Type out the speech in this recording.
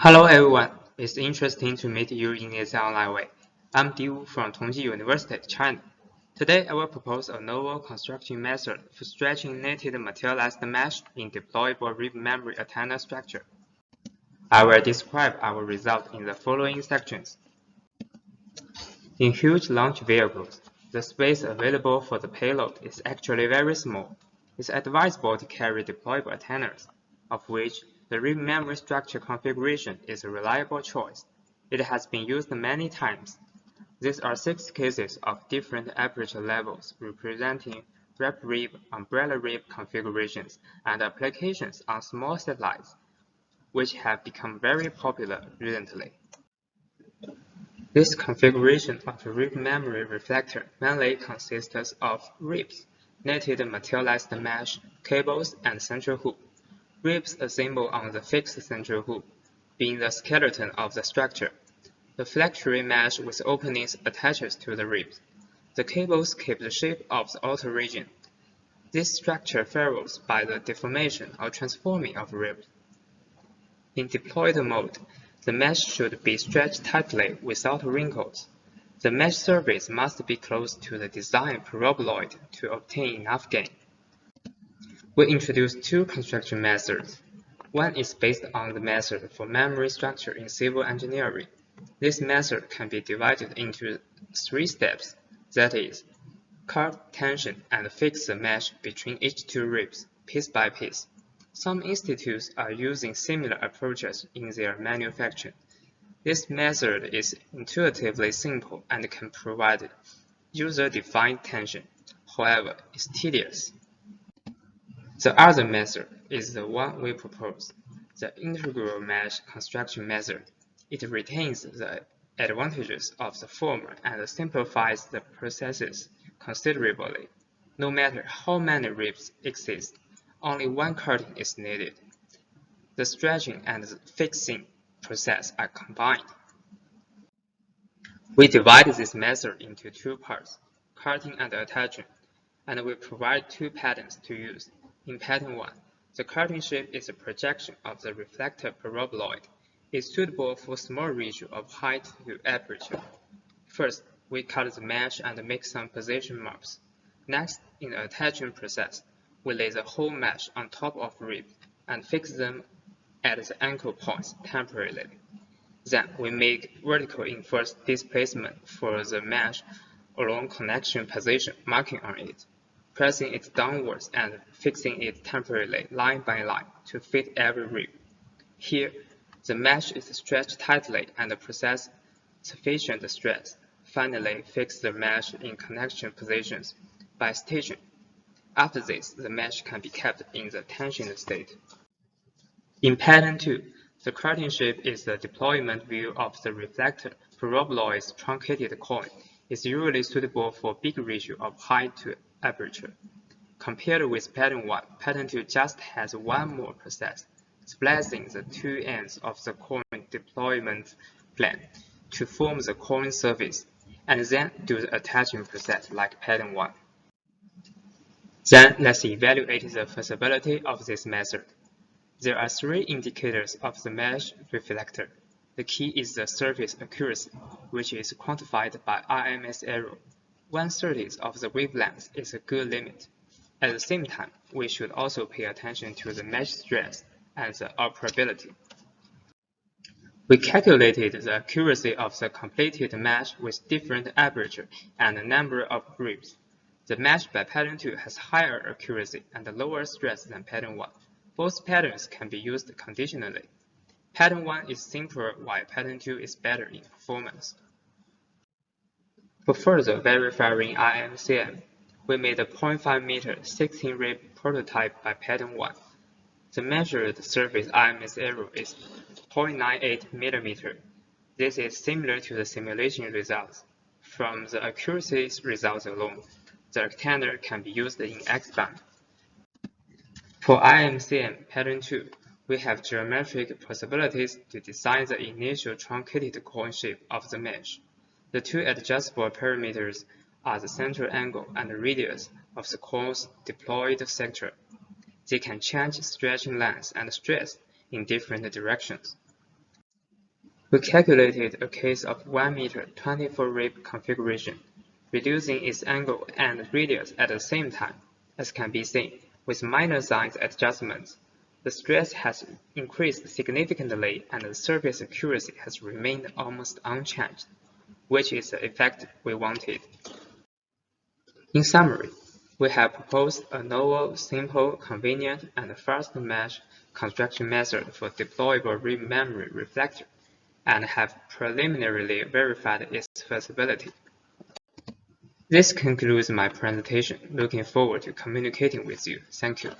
Hello everyone, it's interesting to meet you in this online way. I'm Diu from Tongji University, China. Today I will propose a novel construction method for stretching knitted materialized mesh in deployable rib memory antenna structure. I will describe our result in the following sections. In huge launch vehicles, the space available for the payload is actually very small. It's advisable to carry deployable antennas, of which the rib memory structure configuration is a reliable choice. It has been used many times. These are 6 cases of different aperture levels representing wrap rib, umbrella rib configurations and applications on small satellites, which have become very popular recently. This configuration of the rib memory reflector mainly consists of ribs, knitted materialized mesh, cables, and central hoop. Ribs assemble on the fixed central hoop, being the skeleton of the structure. The flexury mesh with openings attaches to the ribs. The cables keep the shape of the outer region. This structure varies by the deformation or transforming of ribs. In deployed mode, the mesh should be stretched tightly without wrinkles. The mesh surface must be close to the design paraboloid to obtain enough gain. We introduce 2 construction methods. One is based on the method for memory structure in civil engineering. This method can be divided into 3 steps, that is, cut, tension, and fix the mesh between each 2 ribs, piece by piece. Some institutes are using similar approaches in their manufacturing. This method is intuitively simple and can provide user-defined tension. However, it's tedious. The other method is the one we propose, the integral mesh construction method. It retains the advantages of the former and simplifies the processes considerably. No matter how many ribs exist, only one cutting is needed. The stretching and the fixing process are combined. We divide this method into 2 parts, cutting and attaching, and we provide 2 patterns to use. In pattern 1, the cutting shape is a projection of the reflector paraboloid. It's suitable for small ratio of height to aperture. First, we cut the mesh and make some position marks. Next, in the attaching process, we lay the whole mesh on top of ribs and fix them at the ankle points temporarily. Then, we make vertical inverse displacement for the mesh along connection position marking on it, pressing it downwards and fixing it temporarily line by line to fit every rib. Here, the mesh is stretched tightly and process sufficient stress. Finally, fix the mesh in connection positions by stitching. After this, the mesh can be kept in the tension state. In pattern 2, the cutting shape is the deployment view of the reflector paraboloid's truncated coin. It's usually suitable for big ratio of height to aperture. Compared with pattern 1, pattern 2 just has one more process, splicing the 2 ends of the coin deployment plane to form the coin surface, and then do the attaching process like pattern 1. Then let's evaluate the feasibility of this method. There are 3 indicators of the mesh reflector. The key is the surface accuracy, which is quantified by RMS error. 1/30 of the wavelength is a good limit. At the same time, we should also pay attention to the mesh stress and the operability. We calculated the accuracy of the completed mesh with different aperture and number of ribs. The mesh by pattern 2 has higher accuracy and lower stress than pattern 1. Both patterns can be used conditionally. Pattern 1 is simpler while pattern 2 is better in performance. For further verifying IMCM, we made a 0.5 meter 16 rib prototype by pattern 1. The measured surface IMS error is 0.98 mm. This is similar to the simulation results. From the accuracy results alone, the rectangle can be used in X-band. For IMCM pattern 2, we have geometric possibilities to design the initial truncated coin shape of the mesh. The 2 adjustable parameters are the central angle and the radius of the cone's deployed sector. They can change stretching length and stress in different directions. We calculated a case of 1 meter 24 rib configuration, reducing its angle and radius at the same time, as can be seen, with minor size adjustments. The stress has increased significantly and the surface accuracy has remained almost unchanged, which is the effect we wanted. In summary, we have proposed a novel, simple, convenient, and fast mesh construction method for deployable rib memory reflector, and have preliminarily verified its feasibility. This concludes my presentation. Looking forward to communicating with you. Thank you.